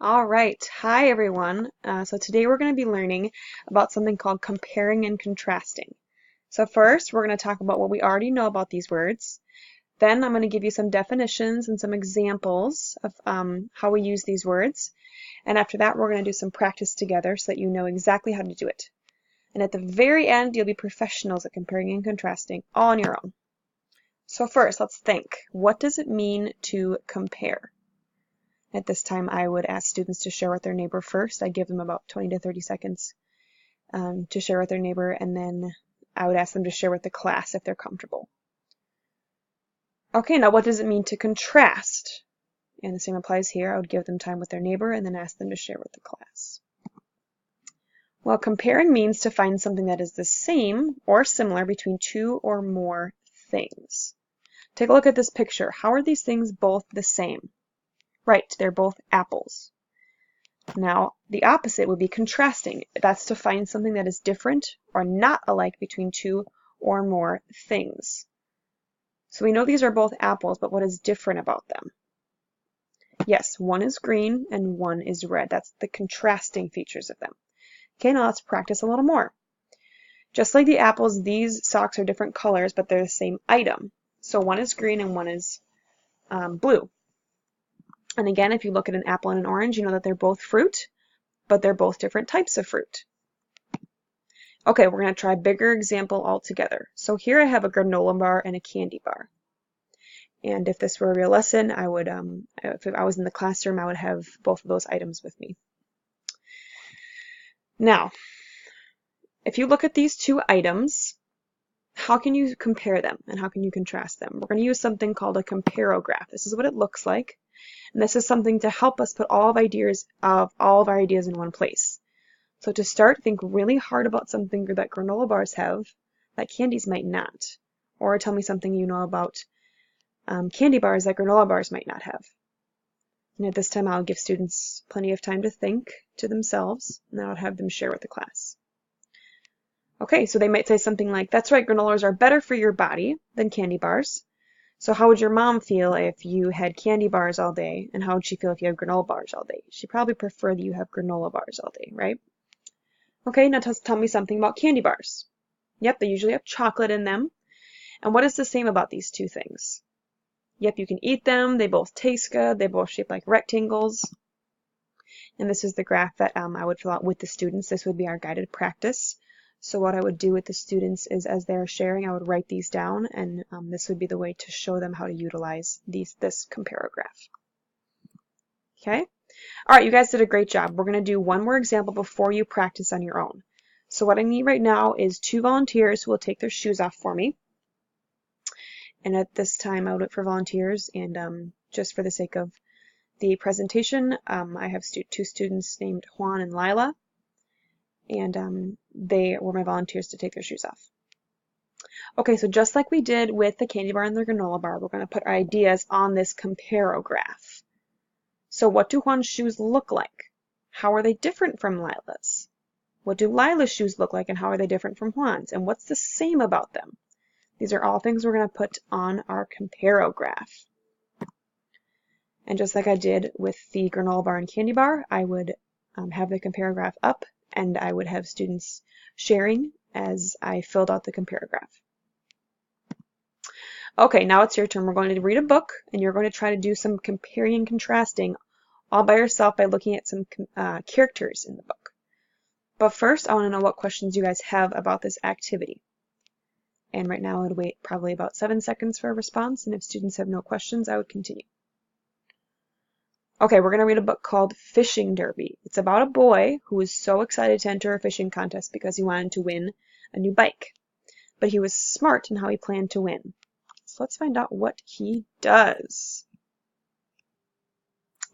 All right. Hi, everyone. So today we're going to be learning about something called comparing and contrasting. So first, we're going to talk about what we already know about these words. Then I'm going to give you some definitions and some examples of how we use these words. And after that, we're going to do some practice together so that you know exactly how to do it. And at the very end, you'll be professionals at comparing and contrasting all on your own. So first, let's think. What does it mean to compare? At this time, I would ask students to share with their neighbor first. I'd give them about 20 to 30 seconds to share with their neighbor, and then I would ask them to share with the class if they're comfortable. Okay, now what does it mean to contrast? And the same applies here. I would give them time with their neighbor and then ask them to share with the class. Well, comparing means to find something that is the same or similar between two or more things. Take a look at this picture. How are these things both the same? Right, they're both apples. Now, the opposite would be contrasting. That's to find something that is different or not alike between two or more things. So we know these are both apples, but what is different about them? Yes, one is green and one is red. That's the contrasting features of them. Okay, now let's practice a little more. Just like the apples, these socks are different colors, but they're the same item. So one is green and one is blue. And again, if you look at an apple and an orange, you know that they're both fruit, but they're both different types of fruit. Okay, we're going to try a bigger example altogether. So here I have a granola bar and a candy bar. And if this were a real lesson, I would, if I was in the classroom, I would have both of those items with me. Now, if you look at these two items, how can you compare them and how can you contrast them? We're going to use something called a comparograph. This is what it looks like. And this is something to help us put all of our ideas in one place. So to start, think really hard about something that granola bars have that candies might not. Or tell me something you know about candy bars that granola bars might not have. And at this time, I'll give students plenty of time to think to themselves, and then I'll have them share with the class. Okay, so they might say something like, that's right, granolas are better for your body than candy bars. So how would your mom feel if you had candy bars all day, and how would she feel if you had granola bars all day? She'd probably prefer that you have granola bars all day, right? Okay, now tell me something about candy bars. Yep, they usually have chocolate in them. And what is the same about these two things? Yep, you can eat them. They both taste good. They both shape like rectangles. And this is the graph that I would fill out with the students. This would be our guided practice. So what I would do with the students is as they're sharing, I would write these down, and this would be the way to show them how to utilize this comparograph. Okay? All right, you guys did a great job. We're going to do one more example before you practice on your own. So what I need right now is 2 volunteers who will take their shoes off for me. And at this time, I would wait for volunteers, and just for the sake of the presentation, I have 2 students named Juan and Lila. And they were my volunteers to take their shoes off. Okay, so just like we did with the candy bar and the granola bar, we're going to put our ideas on this comparograph. So what do Juan's shoes look like? How are they different from Lila's? What do Lila's shoes look like and how are they different from Juan's? And what's the same about them? These are all things we're going to put on our comparograph. And just like I did with the granola bar and candy bar, I would have the comparograph up and I would have students sharing as I filled out the comparograph. Okay, now it's your turn. We're going to read a book, and you're going to try to do some comparing and contrasting all by yourself by looking at some characters in the book. But first, I want to know what questions you guys have about this activity. And right now, I would wait probably about 7 seconds for a response, and if students have no questions, I would continue. Okay, we're going to read a book called Fishing Derby. It's about a boy who was so excited to enter a fishing contest because he wanted to win a new bike. But he was smart in how he planned to win. So let's find out what he does.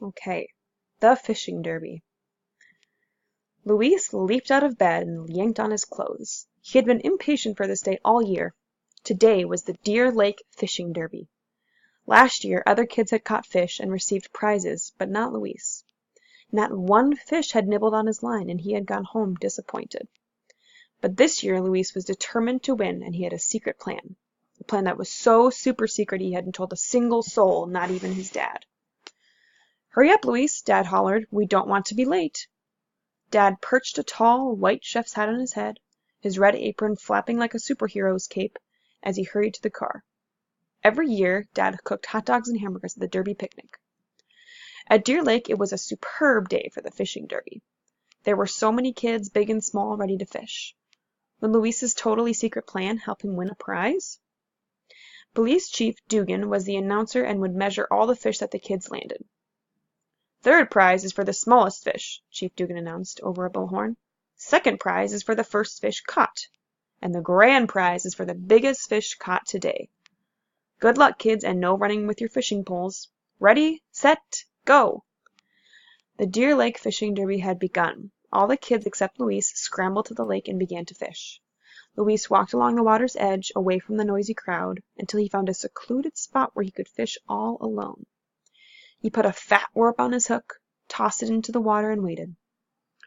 Okay, the Fishing Derby. Luis leaped out of bed and yanked on his clothes. He had been impatient for this day all year. Today was the Deer Lake Fishing Derby. Last year, other kids had caught fish and received prizes, but not Luis. Not one fish had nibbled on his line, and he had gone home disappointed. But this year, Luis was determined to win, and he had a secret plan. A plan that was so super secret he hadn't told a single soul, not even his dad. "Hurry up, Luis," Dad hollered. "We don't want to be late." Dad perched a tall, white chef's hat on his head, his red apron flapping like a superhero's cape, as he hurried to the car. Every year, Dad cooked hot dogs and hamburgers at the Derby picnic. At Deer Lake, it was a superb day for the fishing derby. There were so many kids, big and small, ready to fish. Would Luis's totally secret plan help him win a prize? Police Chief Dugan was the announcer and would measure all the fish that the kids landed. "Third prize is for the smallest fish," Chief Dugan announced over a bullhorn. "Second prize is for the first fish caught. And the grand prize is for the biggest fish caught today. Good luck, kids, and no running with your fishing poles. Ready, set, go!" The Deer Lake Fishing Derby had begun. All the kids except Luis scrambled to the lake and began to fish. Luis walked along the water's edge, away from the noisy crowd, until he found a secluded spot where he could fish all alone. He put a fat worm on his hook, tossed it into the water, and waited.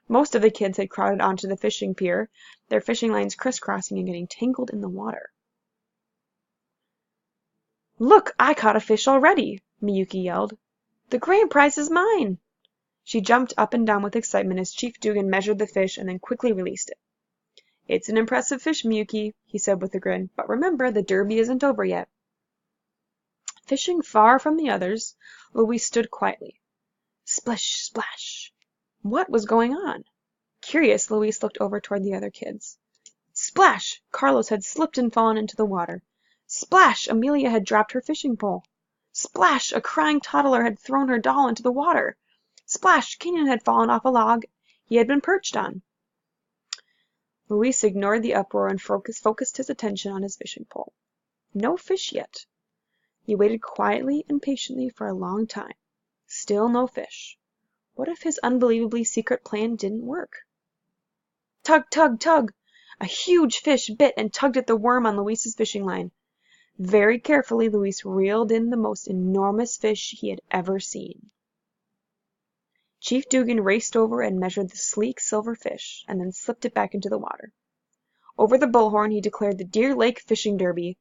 Most of the kids had crowded onto the fishing pier, their fishing lines crisscrossing and getting tangled in the water. "Look, I caught a fish already!" Miyuki yelled. "The grand prize is mine!" She jumped up and down with excitement as Chief Dugan measured the fish and then quickly released it. "It's an impressive fish, Miyuki," he said with a grin, "but remember, the derby isn't over yet." Fishing far from the others, Luis stood quietly. Splish, splash! What was going on? Curious, Luis looked over toward the other kids. Splash! Carlos had slipped and fallen into the water. Splash! Amelia had dropped her fishing pole. Splash! A crying toddler had thrown her doll into the water. Splash! Kenyon had fallen off a log he had been perched on. Luis ignored the uproar and focused his attention on his fishing pole. No fish yet. He waited quietly and patiently for a long time. Still no fish. What if his unbelievably secret plan didn't work? Tug, tug, tug! A huge fish bit and tugged at the worm on Luis's fishing line. Very carefully, Luis reeled in the most enormous fish he had ever seen. Chief Dugan raced over and measured the sleek silver fish, and then slipped it back into the water. Over the bullhorn, he declared the Deer Lake Fishing Derby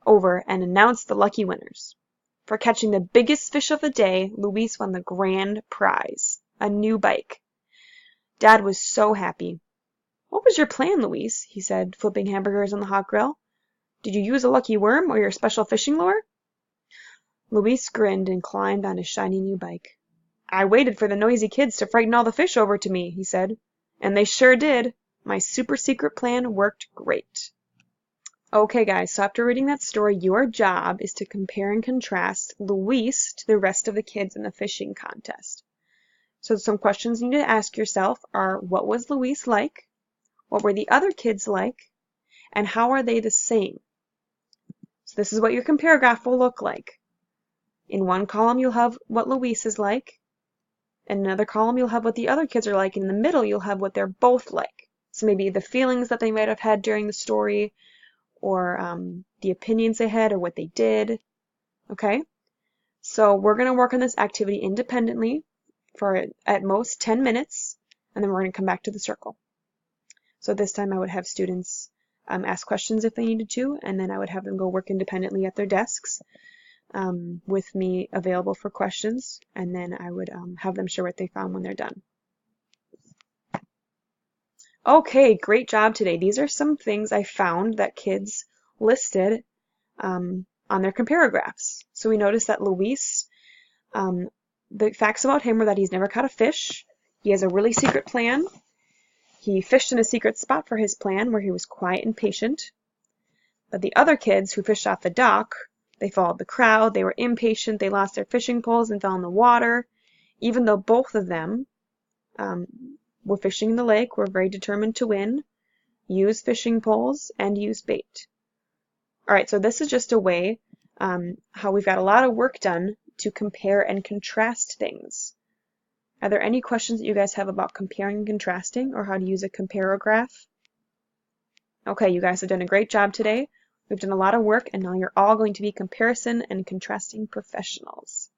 over and announced the lucky winners. For catching the biggest fish of the day, Luis won the grand prize, a new bike. Dad was so happy. "What was your plan, Luis?" he said, flipping hamburgers on the hot grill. "Did you use a lucky worm or your special fishing lure?" Luis grinned and climbed on his shiny new bike. "I waited for the noisy kids to frighten all the fish over to me," he said. "And they sure did. My super secret plan worked great." Okay, guys, so after reading that story, your job is to compare and contrast Luis to the rest of the kids in the fishing contest. So some questions you need to ask yourself are, what was Luis like? What were the other kids like? And how are they the same? So this is what your compare graph will look like. In one column, you'll have what Luis is like. In another column, you'll have what the other kids are like. In the middle, you'll have what they're both like. So maybe the feelings that they might have had during the story, or the opinions they had, or what they did. Okay? So we're going to work on this activity independently for at most 10 minutes, and then we're going to come back to the circle. So this time I would have students ask questions if they needed to, and then I would have them go work independently at their desks with me available for questions, and then I would have them share what they found when they're done. Okay, great job today. These are some things I found that kids listed on their comparagraphs. So we noticed that Luis, the facts about him were that he's never caught a fish. He has a really secret plan. He fished in a secret spot for his plan where he was quiet and patient. But the other kids who fished off the dock, they followed the crowd, they were impatient, they lost their fishing poles and fell in the water. Even though both of them were fishing in the lake, were very determined to win, use fishing poles, and use bait. Alright, so this is just a way how we've got a lot of work done to compare and contrast things. Are there any questions that you guys have about comparing and contrasting, or how to use a comparograph? Okay, you guys have done a great job today. We've done a lot of work, and now you're all going to be comparison and contrasting professionals.